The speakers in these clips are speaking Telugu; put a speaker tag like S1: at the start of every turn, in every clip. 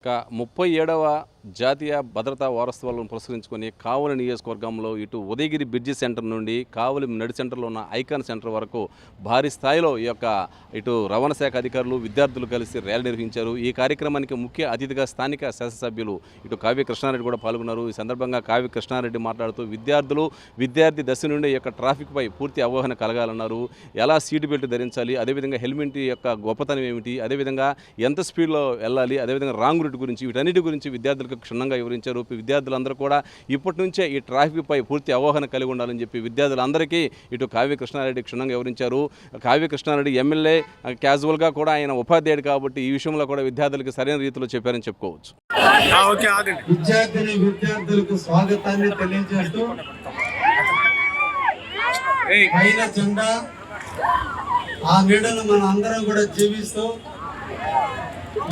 S1: 37వ జాతీయ భద్రతా వారోత్సవాలను పురస్కరించుకొని కావలి నియోజకవర్గంలో ఇటు ఉదయగిరి బ్రిడ్జి సెంటర్ నుండి కావలి నడి సెంటర్లో ఉన్న ఐకాన్ సెంటర్ వరకు భారీ స్థాయిలో ఈ యొక్క ఇటు రవాణా శాఖ అధికారులు విద్యార్థులు కలిసి ర్యాలీ నిర్వహించారు. ఈ కార్యక్రమానికి ముఖ్య అతిథిగా స్థానిక శాసనసభ్యులు ఇటు కావ్య కృష్ణారెడ్డి కూడా పాల్గొన్నారు. ఈ సందర్భంగా కావ్య కృష్ణారెడ్డి మాట్లాడుతూ విద్యార్థి దశ నుండి ఈ యొక్క ట్రాఫిక్పై పూర్తి అవగాహన కలగాలన్నారు. ఎలా సీటు బెల్ట్ ధరించాలి, అదేవిధంగా హెల్మెట్ యొక్క గొప్పతనం ఏమిటి, అదేవిధంగా ఎంత స్పీడ్లో వెళ్ళాలి, అదేవిధంగా రాంగ్ రూట్ గురించి వీటన్నిటి గురించి విద్యార్థులకు క్షుణ్ణంగా వివరించారు. విద్యార్థులందరూ కూడా ఇప్పటి నుంచే ఈ ట్రాఫిక్పై పూర్తి అవగాహన కలిగి ఉండాలని చెప్పి విద్యార్థులందరికీ ఇటు కావ్య కృష్ణారెడ్డి క్షుణ్ణంగా వివరించారు. కావ్య కృష్ణారెడ్డి ఎమ్మెల్యే, క్యాజువల్గా కూడా ఆయన ఉపాధ్యాయుడు కాబట్టి ఈ విషయంలో కూడా విద్యార్థులకు సరైన రీతిలో చెప్పారని చెప్పుకోవచ్చు.
S2: విద్యార్థులకు స్వాగతాన్ని తెలియజేస్తూ పైన జెండా ఆ నీడను మన అందరం కూడా జీవిస్తూ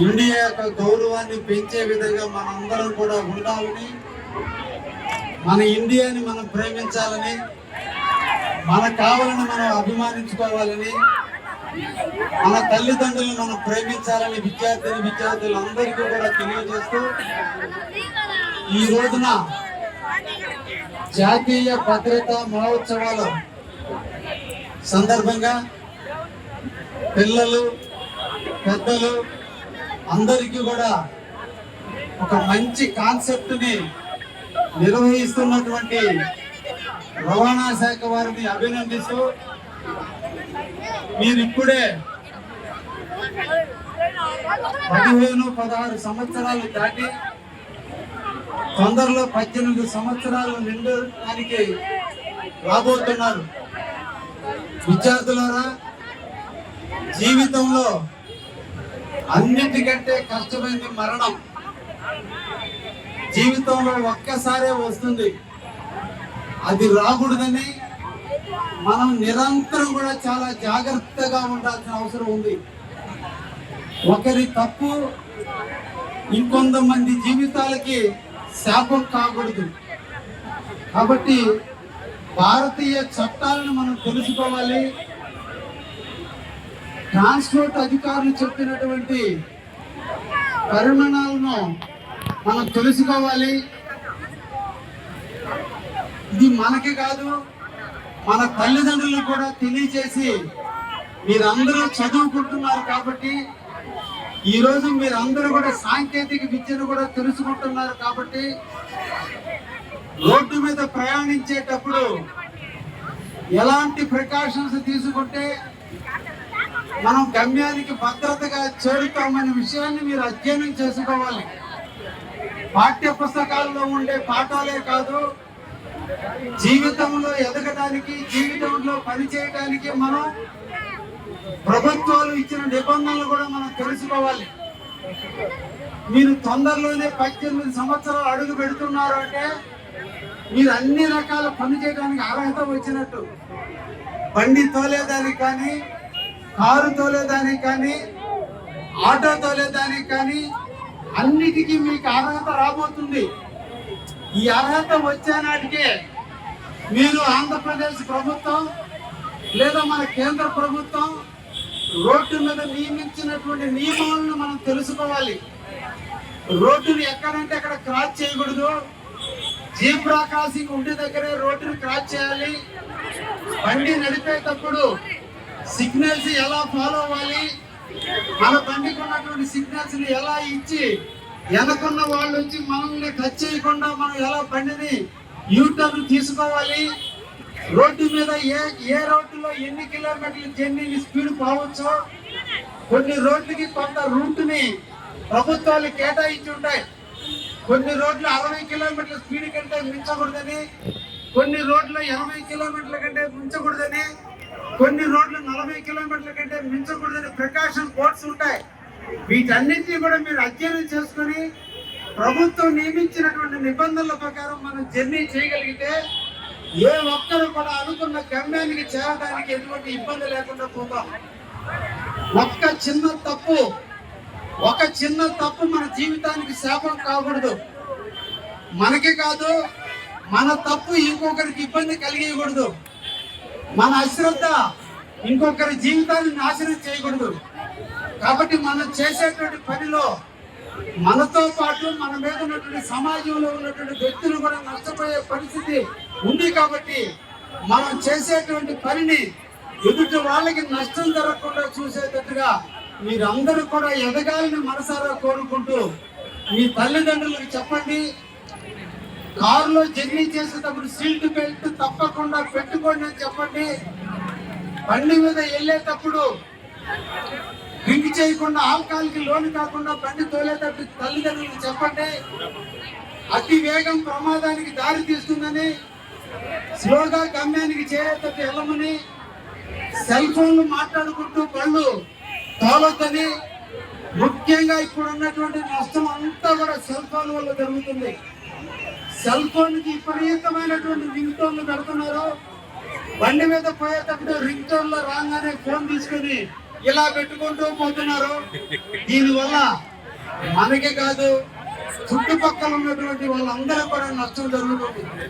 S2: ఇండియా యొక్క గౌరవాన్ని పెంచే విధంగా మనందరం కూడా ఉండాలని, మన ఇండియాని మనం ప్రేమించాలని, మనకు కావాలని మనం అభిమానించుకోవాలని, మన తల్లిదండ్రులను మనం ప్రేమించాలని విద్యార్థులందరికీ కూడా తెలియజేస్తూ ఈ రోజున జాతీయ భద్రతా మహోత్సవాల సందర్భంగా పిల్లలు పెద్దలు అందరికీ కూడా ఒక మంచి కాన్సెప్ట్ ని నిర్వహిస్తున్నటువంటి రవాణా శాఖ వారిని అభినందిస్తూ, మీరు ఇప్పుడే 15-16 సంవత్సరాలు దాటి తొందరలో 18 సంవత్సరాలు నిండడానికి రాబోతున్నారు. విద్యార్థులారా, జీవితంలో అన్నిటికంటే కష్టమైనది మరణం. జీవితంలో ఒక్కసారే వస్తుంది, అది రాకూడదని మనం నిరంతరం కూడా చాలా జాగ్రత్తగా ఉండాల్సిన అవసరం ఉంది. ఒకరి తప్పు ఇంకొంతమంది జీవితాలకి శాపం కాకూడదు. కాబట్టి భారతీయ చట్టాలను మనం తెలుసుకోవాలి. ట్రాన్స్పోర్ట్ అధికారులు చెప్పినటువంటి పరిమాణాలను మనం తెలుసుకోవాలి. ఇది మనకి కాదు, మన తల్లిదండ్రులు కూడా తెలియచేసి, మీరందరూ చదువుకుంటున్నారు కాబట్టి, ఈరోజు మీరందరూ కూడా సాంకేతిక విద్యను కూడా తెలుసుకుంటున్నారు కాబట్టి, రోడ్డు మీద ప్రయాణించేటప్పుడు ఎలాంటి ప్రికాషన్స్ తీసుకుంటే మనం గమ్యానికి భద్రతగా చేరుతామనే విషయాన్ని మీరు అధ్యయనం చేసుకోవాలి. పాఠ్య పుస్తకాల్లో ఉండే పాఠాలే కాదు, జీవితంలో ఎదగడానికి, జీవితంలో పనిచేయడానికి మనం ప్రభుత్వాలు ఇచ్చిన నిబంధనలు కూడా మనం తెలుసుకోవాలి. మీరు తొందరలోనే 18 సంవత్సరాలు అడుగు పెడుతున్నారు అంటే మీరు అన్ని రకాల పని చేయడానికి అర్హత వచ్చినట్టు. బండి తోలేదానికి కానీ, కారు తోలేదానికి కానీ, ఆటో తోలేదానికి కానీ అన్నిటికీ మీకు అర్హత రాబోతుంది. ఈ అర్హత వచ్చే నాటికే మీరు ఆంధ్రప్రదేశ్ ప్రభుత్వం లేదా మన కేంద్ర ప్రభుత్వం రోడ్డు మీద నియమించినటువంటి నియమాలను మనం తెలుసుకోవాలి. రోడ్డుని ఎక్కడంటే అక్కడ క్రాస్ చేయకూడదు. జీబ్రా క్రాసింగ్ ఉండే దగ్గరే రోడ్డుని క్రాస్ చేయాలి. బండి నడిపేటప్పుడు సిగ్నల్స్ ఎలా ఫాలో అవ్వాలి, మన బండికి ఉన్నటువంటి సిగ్నల్స్ ని ఎలా ఇచ్చి వెనకున్న వాళ్ళు వచ్చి మనల్ని టచ్ చేయకుండా మనం ఎలా బండిని యూటర్న్ తీసుకోవాలి. రోడ్డు మీద ఏ రోడ్డులో ఎన్ని కిలోమీటర్లు ఎన్ని స్పీడ్ పోవచ్చో, కొన్ని రోడ్లకి కొంత రూట్ ని ప్రభుత్వాలు కేటాయించి ఉంటాయి. కొన్ని రోడ్లు 60 కిలోమీటర్ల స్పీడ్ కంటే మించకూడదని, కొన్ని రోడ్లు 80 కిలోమీటర్ల కంటే మించకూడదని, కొన్ని రోడ్లు 40 కిలోమీటర్ల కంటే మించకూడదని ప్రికాషన్ బోర్డ్స్ ఉంటాయి. వీటన్నిటినీ కూడా మీరు అధ్యయనం చేసుకుని ప్రభుత్వం నియమించినటువంటి నిబంధనల ప్రకారం మనం జర్నీ చేయగలిగితే ఏ ఒక్కరు కూడా అనుకున్న గమ్యానికి చేరడానికి ఎటువంటి ఇబ్బంది లేకుండా పోతాం. ఒక చిన్న తప్పు మన జీవితానికి శాపం కాకూడదు. మనకి కాదు, మన తప్పు ఇంకొకరికి ఇబ్బంది కలిగకూడదు. మన అశ్రద్ధ ఇంకొకరి జీవితాన్ని నాశనం చేయకూడదు. కాబట్టి మనం చేసేటువంటి పనిలో మనతో పాటు మన మీద ఉన్నటువంటి సమాజంలో ఉన్నటువంటి వ్యక్తులు కూడా నష్టపోయే పరిస్థితి ఉంది. కాబట్టి మనం చేసేటువంటి పనిని ఎదుటి వాళ్ళకి నష్టం జరగకుండా చూసేటట్టుగా మీరందరూ కూడా ఎదగాలని మనసారా కోరుకుంటూ మీ తల్లిదండ్రులకు చెప్పండి, కారులో జర్నీ చేసేటప్పుడు సీట్ బెల్ట్ తప్పకుండా పెట్టుకోండి అని చెప్పండి. బండి మీద వెళ్ళేటప్పుడు డ్రింక్ చేయకుండా, ఆల్కహాల్కి లోను కాకుండా బండి తోలేటప్పుడు తల్లిదండ్రులకు చెప్పండి. అతి వేగం ప్రమాదానికి దారి తీస్తుందని, స్లోగా గమ్యానికి చేరేటట్టు వెళ్ళమని, సెల్ ఫోన్లు మాట్లాడుకుంటూ బళ్ళు తోలొద్దని. ముఖ్యంగా ఇప్పుడు ఉన్నటువంటి నష్టం అంతా కూడా సెల్ ఫోన్ వల్ల జరుగుతుంది. సెల్ ఫోన్ కి విపరీతమైనటువంటి రింగ్ టోన్లు పెడుతున్నారు. బండి మీద పోయేటప్పుడు రింగ్ టోన్ లో రాగానే ఫోన్ తీసుకుని ఇలా పెట్టుకుంటూ పోతున్నారు. దీనివల్ల మనకి కాదు, చుట్టుపక్కల ఉన్నటువంటి వాళ్ళందరూ కూడా నష్టం జరుగుతుంది.